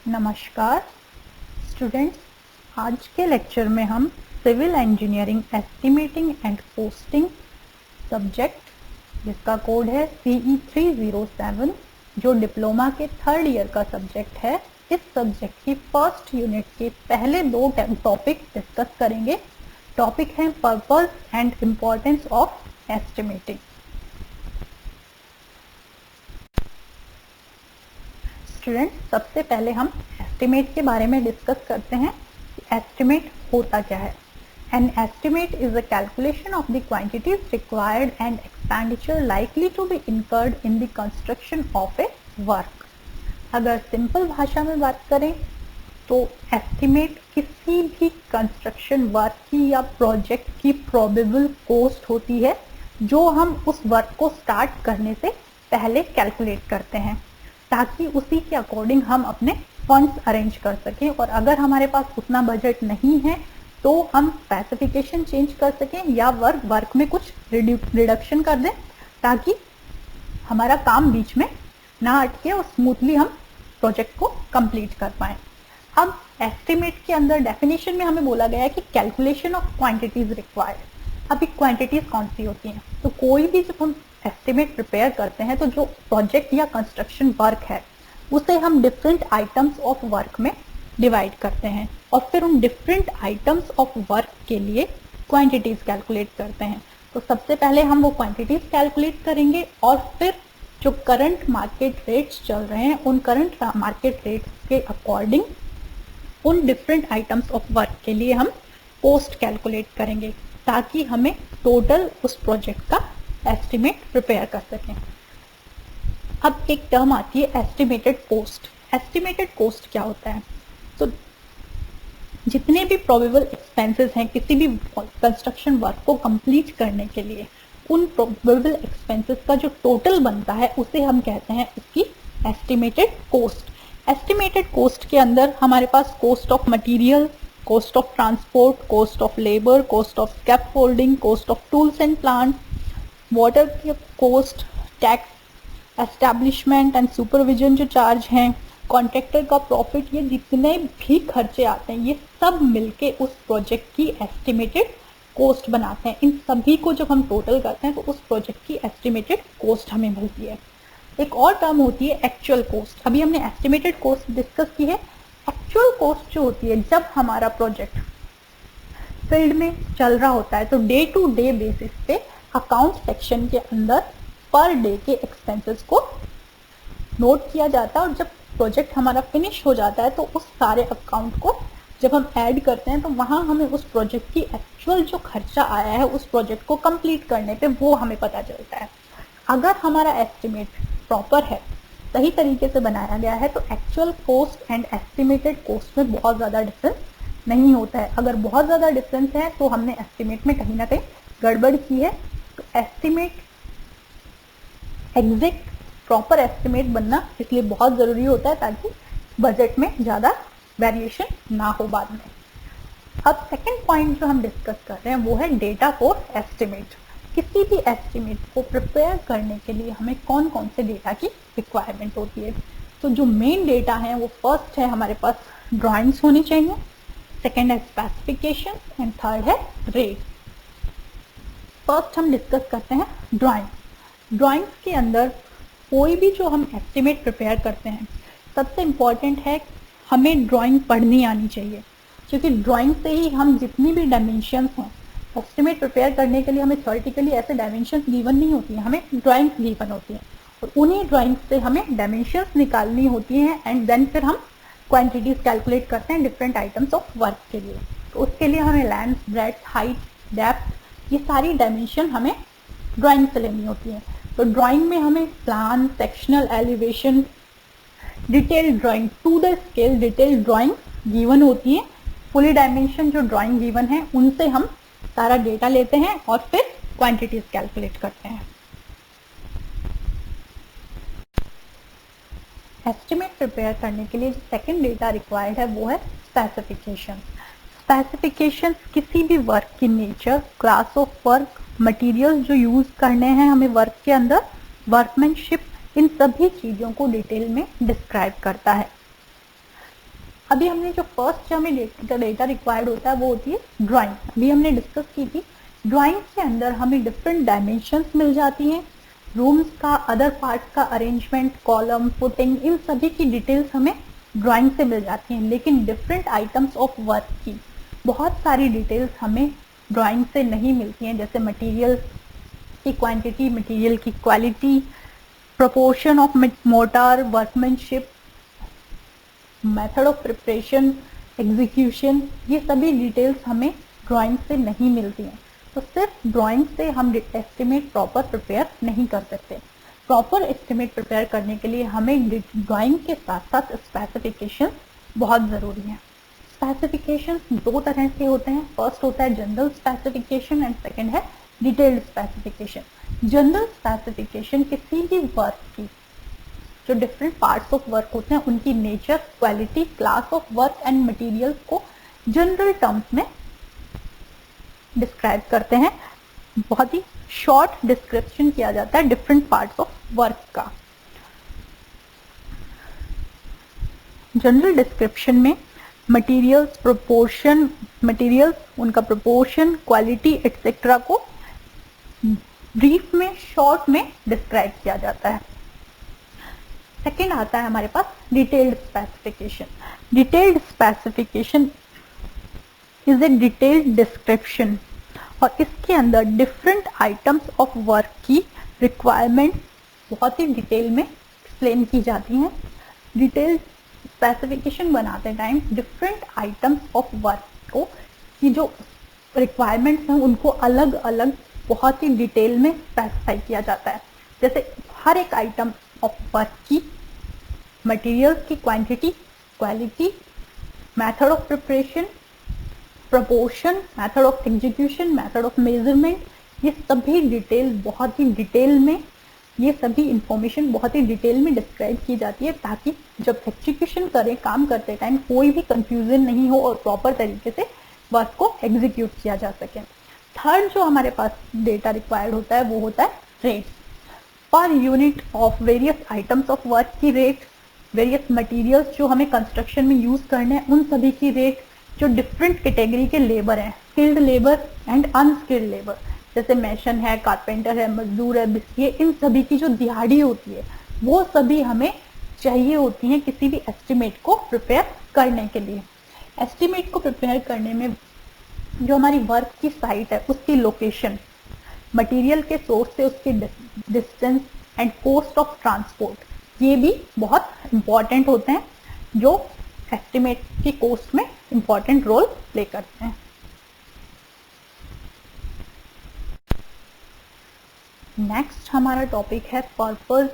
नमस्कार स्टूडेंट्स, आज के लेक्चर में हम civil engineering estimating and posting subject जिसका कोड है CE 307 जो डिप्लोमा के थर्ड ईयर का सब्जेक्ट है, इस सब्जेक्ट की फर्स्ट यूनिट के पहले दो टॉपिक डिस्कस करेंगे। टॉपिक है purpose and importance of estimating. Student, सबसे पहले हम एस्टिमेट के बारे में डिस्कस करते हैं कि एस्टिमेट होता क्या है। An estimate is a calculation of the quantities required and expenditure likely to be incurred in the construction of a work. अगर सिंपल भाषा में बात करें तो एस्टिमेट किसी भी कंस्ट्रक्शन वर्क की या प्रोजेक्ट की प्रोबेबल कॉस्ट होती है जो हम उस वर्क को स्टार्ट करने से पहले कैलकुलेट करते हैं ताकि उसी के अकॉर्डिंग हम अपने फंड्स अरेंज कर सकें, और अगर हमारे पास उतना बजट नहीं है तो हम स्पेसिफिकेशन चेंज कर सकें या वर्क में कुछ रिडक्शन कर दें ताकि हमारा काम बीच में ना अटके और स्मूथली हम प्रोजेक्ट को कंप्लीट कर पाएं। अब एस्टिमेट के अंदर डेफिनेशन में हमें बोला गया है कि कैलकुलेशन ऑफ क्वांटिटीज रिक्वायर्ड। अब ये क्वांटिटीज कौन सी होती हैं? तो कोई भी जब हम एस्टिमेट प्रिपेयर करते हैं तो जो प्रोजेक्ट या कंस्ट्रक्शन वर्क है उसे हम डिफरेंट आइटम्स ऑफ वर्क में डिवाइड करते हैं और फिर उन डिफरेंट आइटम्स ऑफ वर्क के लिए क्वांटिटीज कैलकुलेट करते हैं। तो सबसे पहले हम वो क्वांटिटीज कैलकुलेट करेंगे और फिर जो करंट मार्केट रेट्स चल रहे हैं उन करंट मार्केट रेट्स के अकॉर्डिंग उन डिफरेंट आइटम्स ऑफ वर्क के लिए हम कॉस्ट कैलकुलेट करेंगे ताकि हमें टोटल उस प्रोजेक्ट का एस्टिमेट प्रिपेयर कर सकें। अब एक टर्म आती है एस्टिमेटेड कॉस्ट। एस्टिमेटेड कॉस्ट क्या होता है? तो जितने भी प्रोबेबल एक्सपेंसेस हैं किसी भी कंस्ट्रक्शन वर्क को कंप्लीट करने के लिए, उन प्रोबेबल एक्सपेंसेस का जो टोटल बनता है उसे हम कहते हैं उसकी एस्टिमेटेड कॉस्ट। एस्टिमेटेड कॉस्ट के अंदर हमारे पास cost of material, cost of transport, cost of labour, cost of scaffolding, cost of tools and plant, water की cost, tax, establishment and supervision जो चार्ज हैं, कॉन्ट्रैक्टर का प्रॉफिट, ये जितने भी खर्चे आते हैं ये सब मिलके उस प्रोजेक्ट की एस्टिमेटेड कॉस्ट बनाते हैं। इन सभी को जब हम टोटल करते हैं तो उस प्रोजेक्ट की एस्टिमेटेड कॉस्ट हमें मिलती है। एक और टर्म होती है एक्चुअल कॉस्ट। अभी हमने एस्टिमेटेड कॉस्ट डिस्कस की है। एक्चुअल कॉस्ट जो होती है जब हमारा प्रोजेक्ट फील्ड में चल रहा होता है तो डे टू डे बेसिस पे अकाउंट सेक्शन के अंदर पर डे के एक्सपेंसेस को नोट किया जाता है, और जब प्रोजेक्ट हमारा फिनिश हो जाता है तो उस सारे अकाउंट को जब हम ऐड करते हैं तो वहाँ हमें उस प्रोजेक्ट की एक्चुअल जो खर्चा आया है उस प्रोजेक्ट को कंप्लीट करने पे वो हमें पता चलता है। अगर हमारा एस्टिमेट प्रॉपर है, सही तरीके से बनाया गया है, तो actual cost and estimated cost में बहुत ज़्यादा डिफरेंस नहीं होता है। अगर बहुत ज़्यादा डिफरेंस है तो हमने एस्टिमेट में कहीं ना कहीं गड़बड़ की है। तो एस्टिमेट एग्जैक्ट प्रॉपर एस्टिमेट बनना इसलिए बहुत ज़रूरी होता है ताकि बजट में ज़्यादा वेरिएशन ना हो बाद में। अब सेकंड पॉइंट जो हम डिस्कस कर रहे हैं वो है डेटा फॉर एस्टिमेट। किसी भी एस्टिमेट को प्रिपेयर करने के लिए हमें कौन कौन से डेटा की रिक्वायरमेंट होती है? तो जो मेन डेटा है वो फर्स्ट है हमारे पास ड्राइंग्स होनी चाहिए, सेकेंड है स्पेसिफिकेशन एंड थर्ड है रेट। फर्स्ट हम डिस्कस करते हैं ड्राइंग्स के अंदर कोई भी जो हम एस्टिमेट प्रिपेयर करते हैं सबसे इम्पॉर्टेंट है हमें ड्राइंग पढ़नी आनी चाहिए, क्योंकि ड्राइंग से ही हम जितनी भी डायमेंशंस हैं एस्टिमेट प्रिपेयर करने के लिए हमें थ्योरेटिकली ऐसे डायमेंशंस गिवन नहीं होती हैं, हमें ड्राइंग्स गिवन होती हैं और उन्हीं ड्राइंग्स से हमें डायमेंशंस निकालनी होती हैं एंड देन फिर हम क्वांटिटीज कैलकुलेट करते हैं डिफरेंट आइटम्स ऑफ वर्क के लिए। तो उसके लिए हमें लेंथ, ब्रेड्थ, हाइट, डेप्थ, ये सारी डायमेंशन हमें ड्राइंग से लेनी होती है। तो ड्राइंग में हमें plan, sectional elevation, detail drawing, to the scale detail drawing given होती है। फुली डायमेंशन जो ड्राइंग गिवन है उनसे हम सारा डेटा लेते हैं और फिर क्वांटिटीज कैलकुलेट करते हैं। एस्टिमेट प्रिपेयर करने के लिए जो सेकंड डेटा रिक्वायर्ड है वो है स्पेसिफिकेशन। स्पेसिफिकेशन किसी भी वर्क की nature, class of work, material जो यूज करने हैं हमें वर्क के अंदर, वर्कमैनशिप, इन सभी चीज़ों को डिटेल में डिस्क्राइब करता है। अभी हमने जो फर्स्ट हमें डेटा रिक्वायर्ड होता है वो होती है ड्राइंग। अभी हमने डिस्कस की थी, ड्राइंग के अंदर हमें डिफरेंट डायमेंशंस मिल जाती हैं, रूम्स का, अदर पार्ट्स का अरेंजमेंट, कॉलम, फुटिंग, इन सभी की डिटेल्स हमें ड्राइंग से मिल जाती हैं। लेकिन डिफरेंट आइटम्स ऑफ वर्क की बहुत सारी डिटेल्स हमें ड्राइंग से नहीं मिलती हैं, जैसे मटेरियल की क्वांटिटी, मटेरियल की quality, proportion of mortar, workmanship, method of preparation, execution, ये सभी डिटेल्स हमें ड्राइंग से नहीं मिलती हैं। तो सिर्फ ड्राइंग से हम एस्टिमेट प्रॉपर प्रिपेयर नहीं कर सकते। प्रॉपर एस्टिमेट प्रिपेयर करने के लिए हमें ड्राइंग के साथ साथ स्पेसिफिकेशन बहुत ज़रूरी है। स्पेसिफिकेशन दो तरह के होते हैं, फर्स्ट होता है जनरल स्पेसिफिकेशन एंड सेकंड है डिटेल्ड स्पेसिफिकेशन। जनरल स्पेसिफिकेशन किसी भी वर्क की जो डिफरेंट पार्ट्स ऑफ वर्क होते हैं उनकी nature, quality, class of work and material को जनरल टर्म्स में डिस्क्राइब करते हैं। बहुत ही शॉर्ट डिस्क्रिप्शन किया जाता है डिफरेंट पार्ट्स ऑफ वर्क का। जनरल डिस्क्रिप्शन में मटेरियल्स, प्रोपोर्शन, मटेरियल्स, उनका प्रोपोर्शन, क्वालिटी एक्सेट्रा को ब्रीफ में, शॉर्ट में डिस्क्राइब किया जाता है। सेकेंड आता है हमारे पास detailed specification. Detailed specification is a detailed description और इसके अंदर डिफरेंट आइटम्स ऑफ वर्क की रिक्वायरमेंट बहुत ही डिटेल में एक्सप्लेन की जाती हैं। डिटेल्ड स्पेसिफिकेशन बनाते time different items of work को की जो रिक्वायरमेंट्स हैं उनको अलग अलग बहुत ही डिटेल में स्पेसिफाई किया जाता है। जैसे हर एक आइटम ऑफ वर्क की मटेरियल्स की quantity, quality, method of preparation, proportion, method of execution, method of measurement, ये सभी डिटेल बहुत ही डिटेल में, ये सभी इंफॉर्मेशन बहुत ही डिटेल में डिस्क्राइब की जाती है ताकि जब एग्जीक्यूशन करें, काम करते टाइम कोई भी कंफ्यूजन नहीं हो और प्रॉपर तरीके से वर्क को एग्जीक्यूट किया जा सके। थर्ड जो हमारे पास डेटा रिक्वायर्ड होता है वो होता है rates. Per unit of various items of work की रेट, वेरियस मटेरियल्स जो हमें कंस्ट्रक्शन में यूज करने हैं उन सभी की रेट, जो डिफरेंट कैटेगरी के लेबर हैं, skilled labour and unskilled labour, जैसे मैशन है, कारपेंटर है, मजदूर है, बिस्किए, इन सभी की जो दिहाड़ी होती है वो सभी हमें चाहिए होती हैं किसी भी एस्टिमेट को प्रिपेयर करने के लिए। एस्टिमेट को प्रिपेयर करने में जो हमारी वर्क की साइट है उसकी लोकेशन, मटेरियल के सोर्स से उसकी distance and cost of transport, ये भी बहुत इंपॉर्टेंट होते हैं जो एस्टिमेट की कॉस्ट में इंपॉर्टेंट रोल प्ले करते हैं। नेक्स्ट हमारा टॉपिक है पर्पस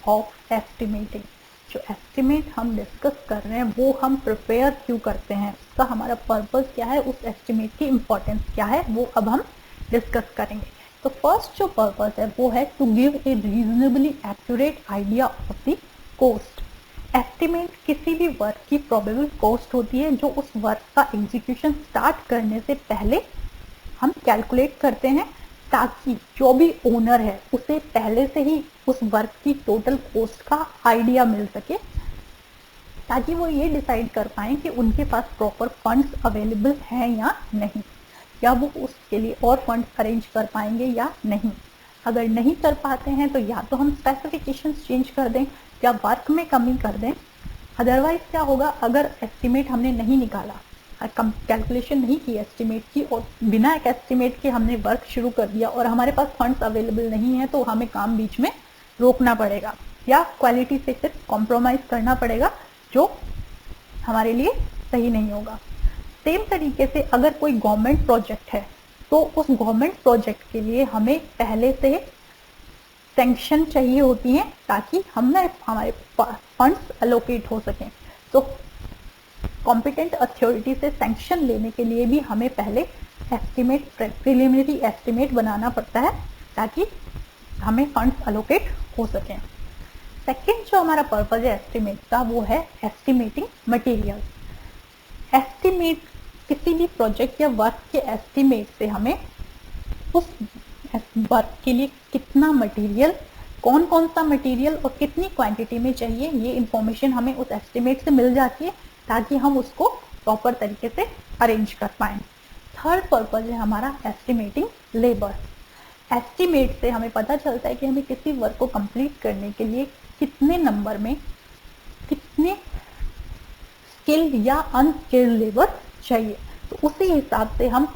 ऑफ एस्टिमेटिंग। जो एस्टिमेट हम डिस्कस कर रहे हैं वो हम प्रिपेयर क्यों करते हैं, उसका हमारा पर्पस क्या है, उस एस्टिमेट की इम्पोर्टेंस क्या है, वो अब हम डिस्कस करेंगे। तो फर्स्ट जो पर्पस है वो है to give a reasonably accurate idea of the cost. Estimate किसी भी वर्क की प्रोबेबल कॉस्ट होती है जो उस वर्क का एग्जीक्यूशन स्टार्ट करने से पहले हम कैलकुलेट करते हैं ताकि जो भी ओनर है उसे पहले से ही उस वर्क की टोटल कॉस्ट का आइडिया मिल सके, ताकि वो ये डिसाइड कर पाएं कि उनके पास प्रॉपर फंड्स अवेलेबल हैं या नहीं, या वो उसके लिए और फंड्स अरेंज कर पाएंगे या नहीं। अगर नहीं कर पाते हैं तो या तो हम स्पेसिफिकेशंस चेंज कर दें या वर्क में कमी कर दें। अदरवाइज क्या होगा, अगर एस्टिमेट हमने नहीं निकाला, कैलकुलेशन नहीं की एस्टिमेट की और बिना एक एस्टिमेट के हमने वर्क शुरू कर दिया और हमारे पास फंड्स अवेलेबल नहीं है, तो हमें काम बीच में रोकना पड़ेगा या क्वालिटी से फिर कॉम्प्रोमाइज करना पड़ेगा जो हमारे लिए सही नहीं होगा। सेम तरीके से अगर कोई गवर्नमेंट प्रोजेक्ट है तो उस गवर्नमेंट प्रोजेक्ट के लिए हमें पहले से सैंक्शन चाहिए होती हैं ताकि हमारे फंड्स एलोकेट हो सकें। तो कॉम्पिटेंट अथॉरिटी से सैंक्शन लेने के लिए भी हमें पहले एस्टिमेट, प्रिलिमिनरी एस्टिमेट बनाना पड़ता है ताकि हमें फंड्स एलोकेट हो सकें। सेकेंड जो हमारा पर्पज है एस्टिमेट का वो है एस्टिमेटिंग मटेरियल। एस्टिमेट किसी भी प्रोजेक्ट या वर्क के एस्टिमेट से हमें उस वर्क के लिए कितना मटेरियल, कौन कौन सा मटेरियल और कितनी क्वांटिटी में चाहिए, ये इंफॉर्मेशन हमें उस एस्टिमेट से मिल जाती है ताकि हम उसको प्रॉपर तरीके से अरेंज कर पाएं। थर्ड पर्पज है हमारा एस्टिमेटिंग लेबर। एस्टिमेट से हमें पता चलता है कि हमें किसी वर्क को कंप्लीट करने के लिए कितने नंबर में कितने स्किल्ड या अनस्किल्ड लेबर चाहिए, तो उसी हिसाब से हम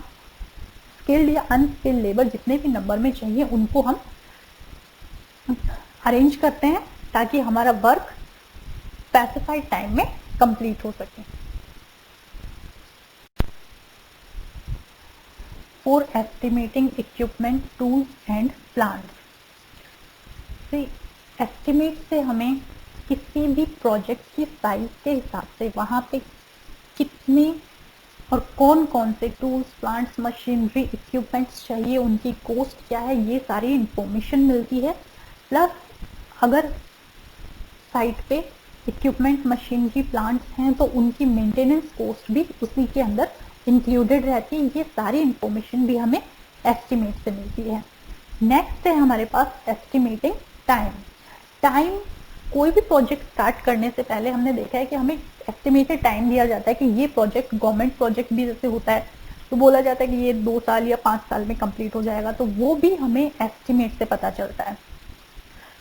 स्किल्ड या अनस्किल्ड लेबर जितने भी नंबर में चाहिए उनको हम अरेंज करते हैं ताकि हमारा वर्क स्पेसिफाइड टाइम में कंप्लीट हो सके। For estimating equipment, tools and plants. Estimate से हमें किसी भी प्रोजेक्ट की साइज के हिसाब से वहाँ पे कितने और कौन कौन से टूल्स, प्लांट्स, मशीनरी, इक्विपमेंट्स चाहिए, उनकी कॉस्ट क्या है, ये सारी इंफॉर्मेशन मिलती है। प्लस अगर साइट पे इक्विपमेंट, मशीनरी, प्लांट्स हैं तो उनकी मेंटेनेंस कॉस्ट भी उसी के अंदर इंक्लूडेड रहती है। ये सारी इंफॉर्मेशन भी हमें एस्टिमेट से मिलती है। नेक्स्ट है हमारे पास एस्टिमेटिंग टाइम। टाइम, कोई भी प्रोजेक्ट स्टार्ट करने से पहले हमने देखा है कि हमें एस्टिमेटेड टाइम दिया जाता है कि ये प्रोजेक्ट, गवर्नमेंट प्रोजेक्ट भी जैसे होता है तो बोला जाता है कि ये 2 साल या 5 साल में कंप्लीट हो जाएगा, तो वो भी हमें एस्टिमेट से पता चलता है।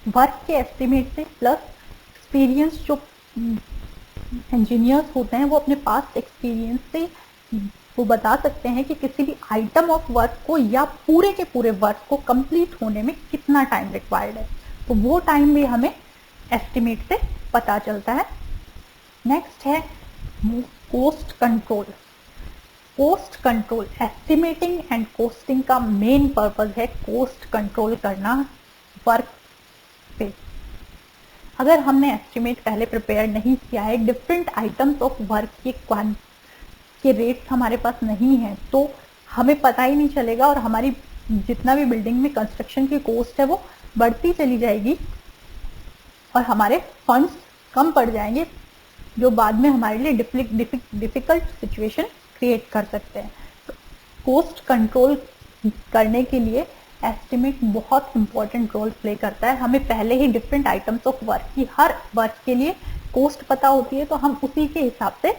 वर्क के एस्टिमेट से प्लस एक्सपीरियंस, जो इंजीनियर्स होते हैं वो अपने पास्ट एक्सपीरियंस से वो बता सकते हैं कि किसी भी आइटम ऑफ वर्क को या पूरे के पूरे वर्क को कंप्लीट होने में कितना टाइम रिक्वायर्ड है, तो वो टाइम भी हमें एस्टिमेट से पता चलता है। नेक्स्ट है cost control. Cost control, estimating and costing का मेन पर्पस है कॉस्ट कंट्रोल करना वर्क पे। अगर हमने एस्टिमेट पहले प्रिपेयर नहीं किया है, डिफरेंट आइटम्स ऑफ वर्क के रेट्स हमारे पास नहीं है, तो हमें पता ही नहीं चलेगा और हमारी जितना भी बिल्डिंग में कंस्ट्रक्शन की कॉस्ट है वो बढ़ती चली जाएगी और हमारे फंड्स कम पड़ जाएंगे, जो बाद में हमारे लिए डिफिकल्ट सिचुएशन क्रिएट कर सकते हैं। तो कॉस्ट कंट्रोल करने के लिए एस्टिमेट बहुत इंपॉर्टेंट रोल प्ले करता है। हमें पहले ही डिफरेंट आइटम्स ऑफ वर्क की, हर वर्क के लिए कॉस्ट पता होती है, तो हम उसी के हिसाब से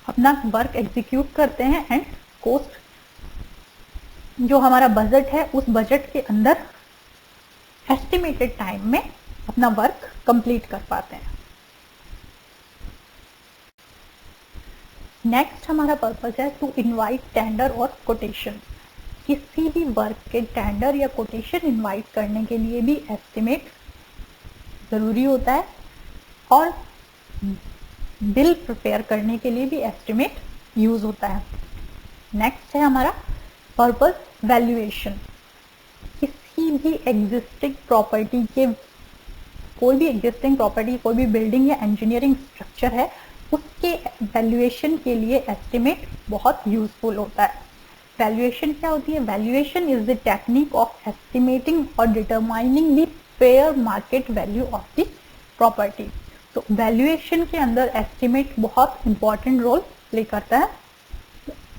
अपना वर्क एग्जीक्यूट करते हैं एंड कॉस्ट, जो हमारा बजट है उस बजट के अंदर एस्टिमेटेड टाइम में अपना वर्क कंप्लीट कर पाते हैं। नेक्स्ट हमारा पर्पस है टू इनवाइट टेंडर और कोटेशन। किसी भी वर्क के टेंडर या कोटेशन इनवाइट करने के लिए भी एस्टिमेट ज़रूरी होता है और बिल प्रिपेयर करने के लिए भी एस्टिमेट यूज़ होता है। नेक्स्ट है हमारा पर्पस वैल्यूएशन। किसी भी एग्जिस्टिंग प्रॉपर्टी के, कोई भी एग्जिस्टिंग प्रॉपर्टी, कोई भी बिल्डिंग या इंजीनियरिंग स्ट्रक्चर है, उसके वैल्यूएशन के लिए एस्टिमेट बहुत यूजफुल होता है। वैल्यूएशन क्या होती है? Valuation is the technique of estimating और determining the fair market value of the property. तो वैल्यूएशन के अंदर एस्टिमेट बहुत इंपॉर्टेंट रोल प्ले करता है।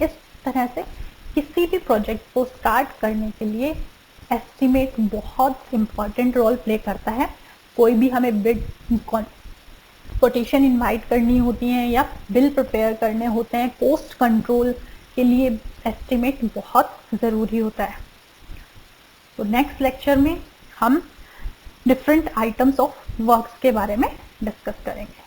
इस तरह से किसी भी प्रोजेक्ट को स्टार्ट करने के लिए एस्टिमेट बहुत इंपॉर्टेंट रोल प्ले करता है। कोई भी हमें बिड कोटेशन इनवाइट करनी होती है या बिल प्रिपेयर करने होते हैं, कॉस्ट कंट्रोल के लिए एस्टिमेट बहुत ज़रूरी होता है। तो नेक्स्ट लेक्चर में हम डिफरेंट आइटम्स ऑफ वर्क्स के बारे में डिस्कस करेंगे।